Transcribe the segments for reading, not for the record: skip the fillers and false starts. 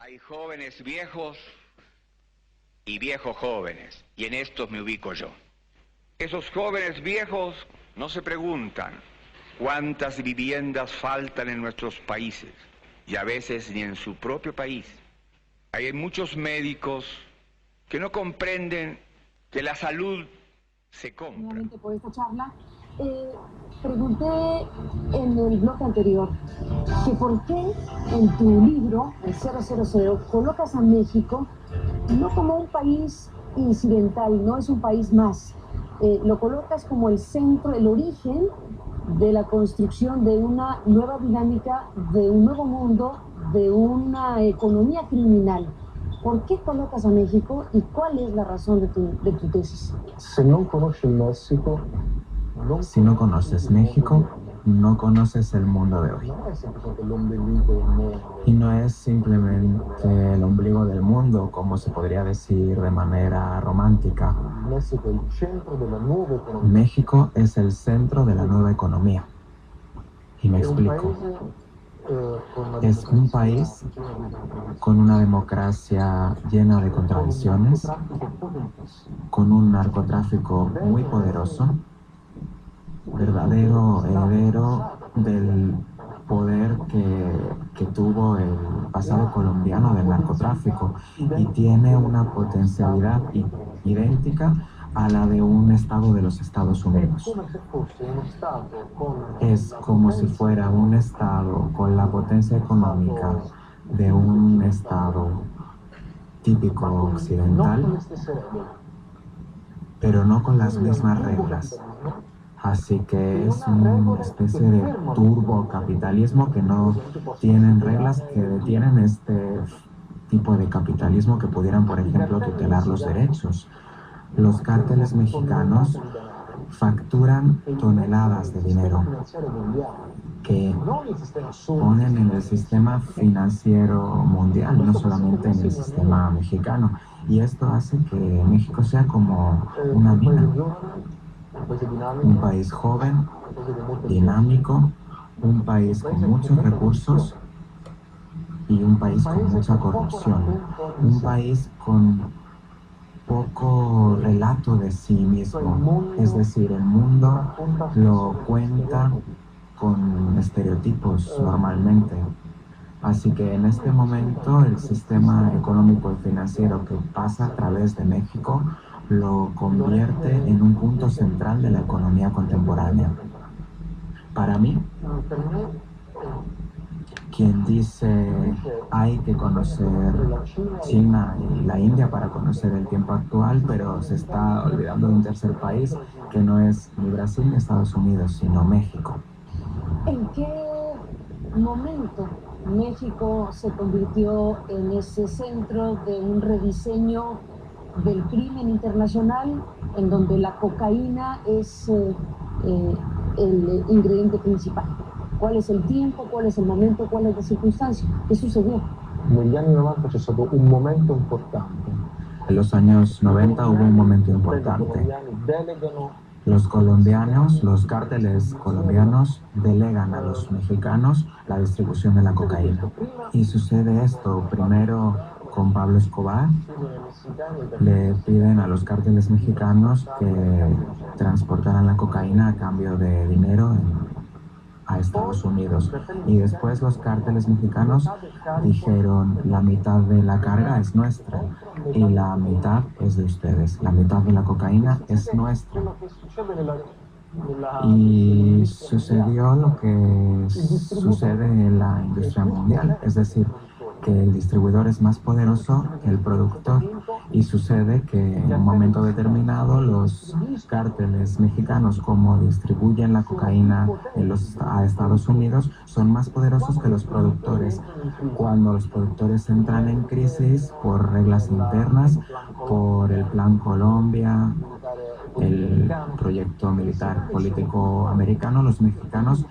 Hay jóvenes viejos y viejos jóvenes, y en estos me ubico yo. Esos jóvenes viejos no se preguntan cuántas viviendas faltan en nuestros países, y a veces ni en su propio país. Hay muchos médicos que no comprenden que la salud se compra. Nuevamente por esta charla. Pregunté en el bloque anterior que por qué en tu libro, el 000, colocas a México no como un país incidental, no es un país más. Lo colocas como el centro, el origen de la construcción de una nueva dinámica, de un nuevo mundo, de una economía criminal. ¿Por qué colocas a México y cuál es la razón de tu tesis? Si no conoces México, no conoces el mundo de hoy. Y no es simplemente el ombligo del mundo, como se podría decir de manera romántica. México es el centro de la nueva economía. Y me explico. Es un país con una democracia llena de contradicciones, con un narcotráfico muy poderoso, verdadero heredero del poder que tuvo el pasado colombiano del narcotráfico, y tiene una potencialidad idéntica a la de un estado de los Estados Unidos. Es como si fuera un estado con la potencia económica de un estado típico occidental, pero no con las mismas reglas. Así que es una especie de turbocapitalismo que no tienen reglas que detienen este tipo de capitalismo que pudieran, por ejemplo, tutelar los derechos. Los cárteles mexicanos facturan toneladas de dinero que ponen en el sistema financiero mundial, no solamente en el sistema mexicano. Y esto hace que México sea como una mina. Un país joven, dinámico, un país con muchos recursos y un país con mucha corrupción. Un país con poco relato de sí mismo, es decir, el mundo lo cuenta con estereotipos normalmente. Así que en este momento el sistema económico y financiero que pasa a través de México lo convierte en un punto central de la economía contemporánea. Para mí, quien dice hay que conocer China y la India para conocer el tiempo actual, pero se está olvidando de un tercer país que no es ni Brasil ni Estados Unidos, sino México. ¿En qué momento México se convirtió en ese centro de un rediseño del crimen internacional, en donde la cocaína es el ingrediente principal? ¿Cuál es el tiempo? ¿Cuál es el momento? ¿Cuál es la circunstancia? ¿Qué sucedió? Negli anni 90 c'è stato un momento importante. En los años 90 hubo un momento importante. Los colombianos, los cárteles colombianos delegan a los mexicanos la distribución de la cocaína. Y sucede esto primero con Pablo Escobar. Le piden a los cárteles mexicanos que transportaran la cocaína a cambio de dinero a Estados Unidos. Y después los cárteles mexicanos dijeron: la mitad de la carga es nuestra y la mitad es de ustedes. La mitad de la cocaína es nuestra. Y sucedió lo que sucede en la industria mundial, es decir, que el distribuidor es más poderoso que el productor, y sucede que en un momento determinado los cárteles mexicanos, como distribuyen la cocaína a Estados Unidos, son más poderosos que los productores. Cuando los productores entran en crisis por reglas internas, por el Plan Colombia, el proyecto militar político americano, los mexicanos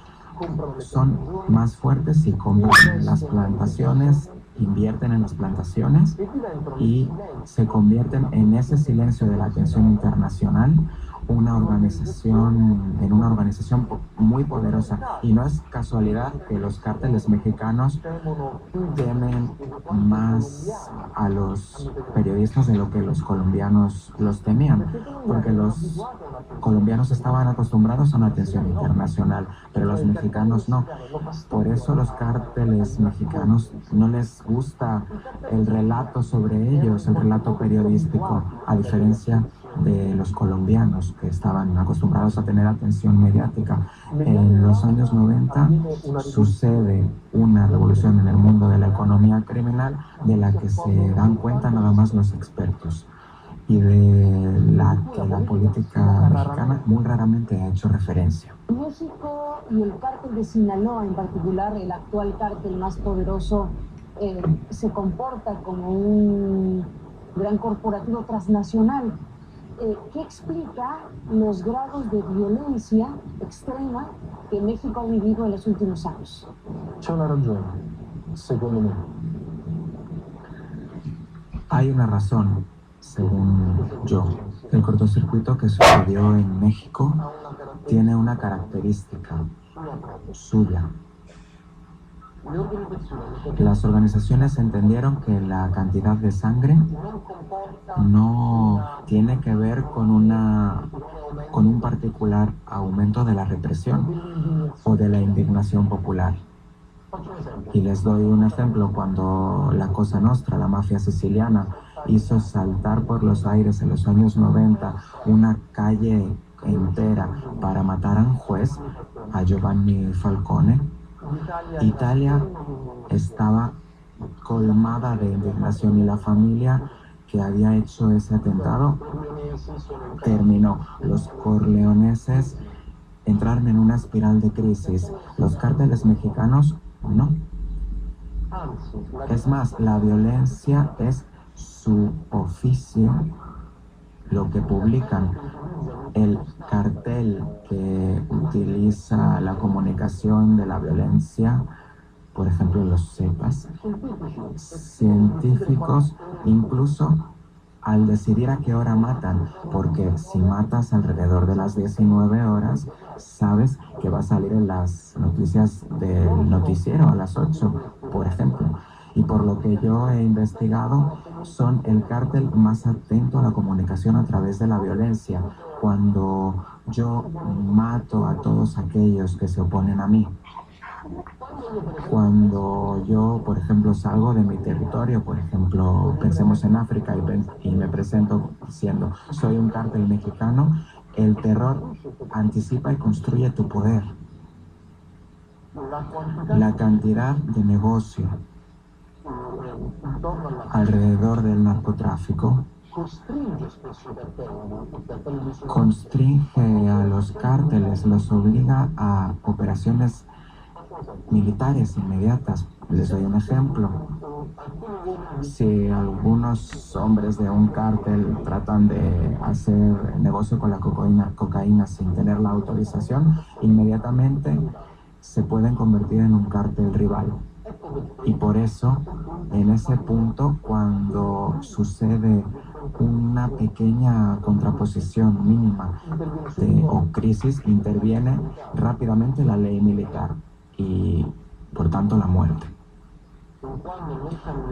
son más fuertes y compran las plantaciones, invierten en las plantaciones y se convierten en ese silencio de la atención internacional, en una organización muy poderosa. Y no es casualidad que los cárteles mexicanos temen más a los periodistas de lo que los colombianos los temían, porque los colombianos estaban acostumbrados a una atención internacional, pero los mexicanos no. Por eso los cárteles mexicanos no les gusta el relato sobre ellos, el relato periodístico, a diferencia de los colombianos que estaban acostumbrados a tener atención mediática. En los años 90 sucede una revolución en el mundo de la economía criminal de la que se dan cuenta nada más los expertos y de la que la política mexicana muy raramente ha hecho referencia. México y el cártel de Sinaloa, en particular el actual cártel más poderoso, se comporta como un gran corporativo transnacional. ¿Qué explica los grados de violencia extrema que México ha vivido en los últimos años? C'è una ragione, secondo me. Hay una razón, según yo. El cortocircuito que sucedió en México tiene una característica suya. Las organizaciones entendieron que la cantidad de sangre no tiene que ver con un particular aumento de la represión o de la indignación popular. Y les doy un ejemplo: cuando la Cosa Nostra, la mafia siciliana, hizo saltar por los aires en los años 90 una calle entera para matar a un juez, a Giovanni Falcone, Italia estaba colmada de indignación y la familia que había hecho ese atentado terminó. Los corleoneses entraron en una espiral de crisis. Los cárteles mexicanos no. Es más, la violencia es su oficio, lo que publican. El cartel que utiliza la comunicación de la violencia, por ejemplo los Zetas, científicos, incluso al decidir a qué hora matan, porque si matas alrededor de las 19 horas, sabes que va a salir en las noticias del noticiero a las 8, por ejemplo. Y por lo que yo he investigado, son el cártel más atento a la comunicación a través de la violencia. Cuando yo mato a todos aquellos que se oponen a mí, cuando yo, por ejemplo, salgo de mi territorio, por ejemplo, pensemos en África y me presento diciendo soy un cártel mexicano, el terror anticipa y construye tu poder. La cantidad de negocio alrededor del narcotráfico constringe a los cárteles, los obliga a operaciones militares inmediatas. Les doy un ejemplo. Si algunos hombres de un cártel tratan de hacer negocio con la cocaína sin tener la autorización, inmediatamente se pueden convertir en un cártel rival. Y por eso, en ese punto, cuando sucede una pequeña contraposición mínima o crisis, interviene rápidamente la ley militar y, por tanto, la muerte.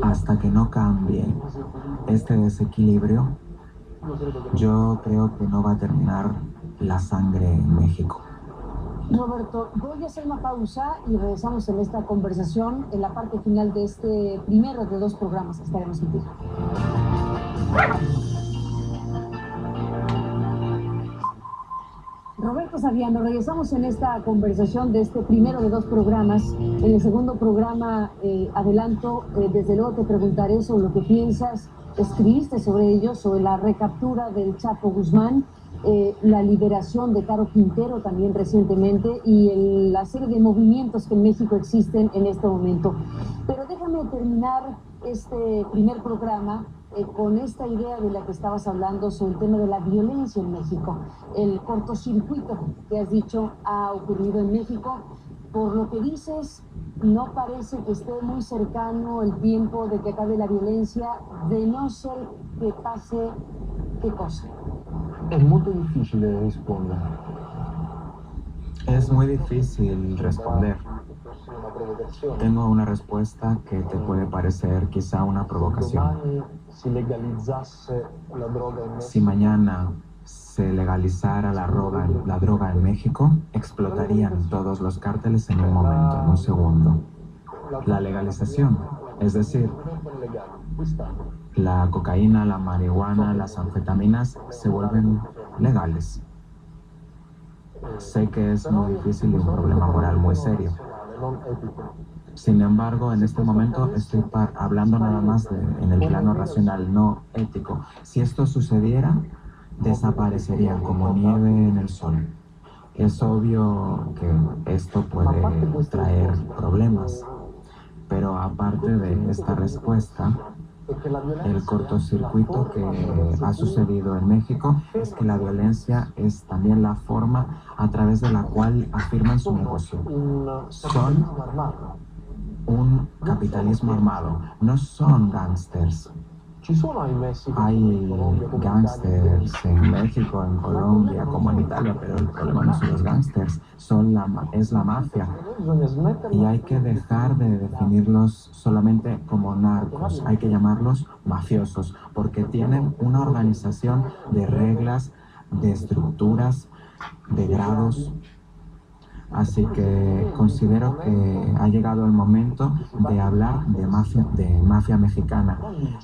Hasta que no cambie este desequilibrio, yo creo que no va a terminar la sangre en México. Roberto, voy a hacer una pausa y regresamos en esta conversación en la parte final de este primero de 2 programas. Estaremos contigo. Roberto Saviano, regresamos en esta conversación de este primero de 2 programas. En el segundo programa, adelanto, desde luego te preguntaré sobre lo que piensas, escribiste sobre ello, sobre la recaptura del Chapo Guzmán, la liberación de Caro Quintero también recientemente y la serie de movimientos que en México existen en este momento. Pero déjame terminar este primer programa con esta idea de la que estabas hablando sobre el tema de la violencia en México. El cortocircuito que has dicho ha ocurrido en México. Por lo que dices, no parece que esté muy cercano el tiempo de que acabe la violencia, de no ser que pase, ¿qué cosa? Es muy difícil responder. Es muy difícil responder. Tengo una respuesta que te puede parecer quizá una provocación. Si mañana se legalizara la droga en México, explotarían todos los cárteles en un momento, en un segundo. La legalización, es decir, la cocaína, la marihuana, las anfetaminas se vuelven legales. Sé que es muy difícil y un problema moral muy serio. Sin embargo, en este momento estoy hablando nada más en el plano racional, no ético. Si esto sucediera, desaparecerían como nieve en el sol. Es obvio que esto puede traer problemas, pero aparte de esta respuesta, el cortocircuito que ha sucedido en México es que la violencia es también la forma a través de la cual afirman su negocio. Son un capitalismo armado, no son gángsters. Hay gángsters en México, en Colombia, como en Italia, pero el problema no son los gángsters, es la mafia. Y hay que dejar de definirlos solamente como narcos, hay que llamarlos mafiosos, porque tienen una organización de reglas, de estructuras, de grados. Así que considero que ha llegado el momento de hablar de mafia mexicana,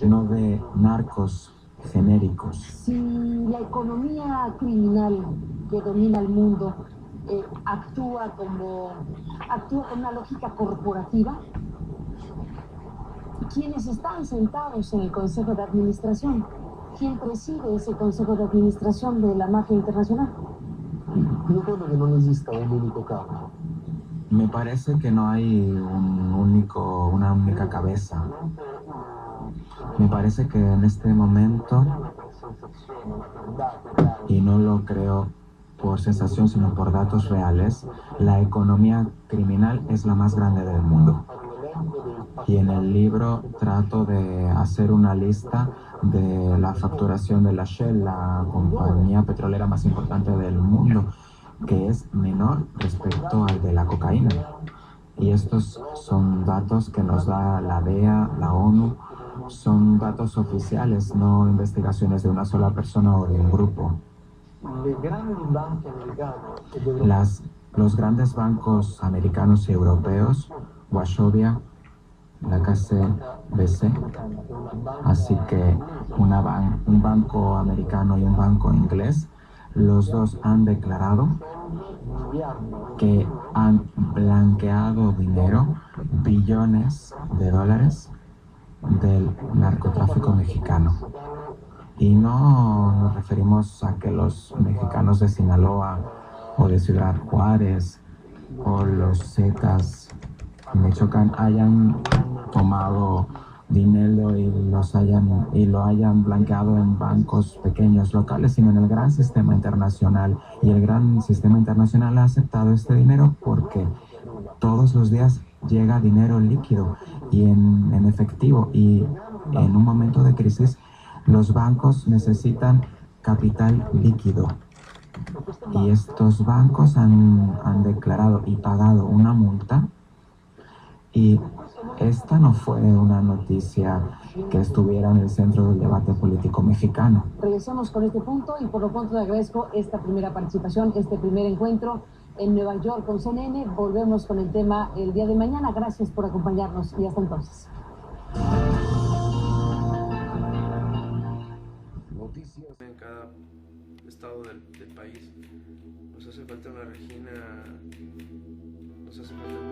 no de narcos genéricos. Si la economía criminal que domina el mundo actúa con una lógica corporativa, ¿quiénes están sentados en el Consejo de Administración? ¿Quién preside ese Consejo de Administración de la mafia internacional? Yo creo que no existe un único capo. Me parece que no hay una única cabeza. Me parece que en este momento, y no lo creo por sensación sino por datos reales, la economía criminal es la más grande del mundo. Y en el libro trato de hacer una lista de la facturación de la Shell, la compañía petrolera más importante del mundo, que es menor respecto al de la cocaína. Y estos son datos que nos da la DEA, la ONU, son datos oficiales, no investigaciones de una sola persona o de un grupo. Los grandes bancos americanos y europeos, Wachovia, la KCBC, así que un banco americano y un banco inglés, los dos han declarado que han blanqueado dinero, billones de dólares del narcotráfico mexicano. Y no nos referimos a que los mexicanos de Sinaloa o de Ciudad Juárez o los Zetas de Michoacán hayan tomado dinero y lo hayan blanqueado en bancos pequeños locales, sino en el gran sistema internacional. Y el gran sistema internacional ha aceptado este dinero porque todos los días llega dinero líquido y en efectivo, y en un momento de crisis los bancos necesitan capital líquido. Y estos bancos han declarado y pagado una multa. Y esta no fue una noticia que estuviera en el centro del debate político mexicano. Regresamos con este punto y por lo pronto le agradezco esta primera participación, este primer encuentro en Nueva York con CNN. Volvemos con el tema el día de mañana. Gracias por acompañarnos y hasta entonces. Noticias en cada estado del país. Nos hace falta una Regina, nos hace falta